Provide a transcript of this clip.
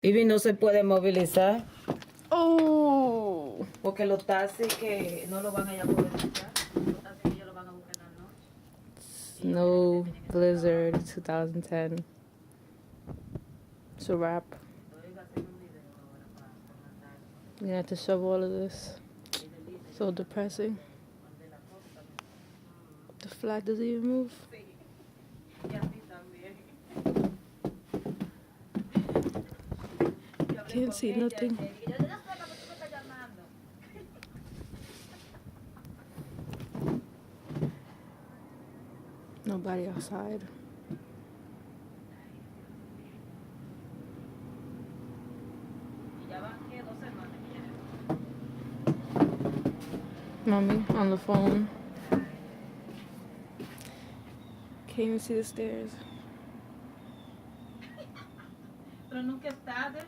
Ivy no se puede movilizar Oh. porque los taxis que no lo van a poder buscar. Los taxis que ellos lo van a buscar en la noche. Snow Blizzard 2010. It's a wrap. I'm gonna have to shove all of this. So depressing. The flag doesn't even move. Can't see nothing. Nobody outside. Mommy on the phone. Can't even see the stairs. Pero nunca es tarde.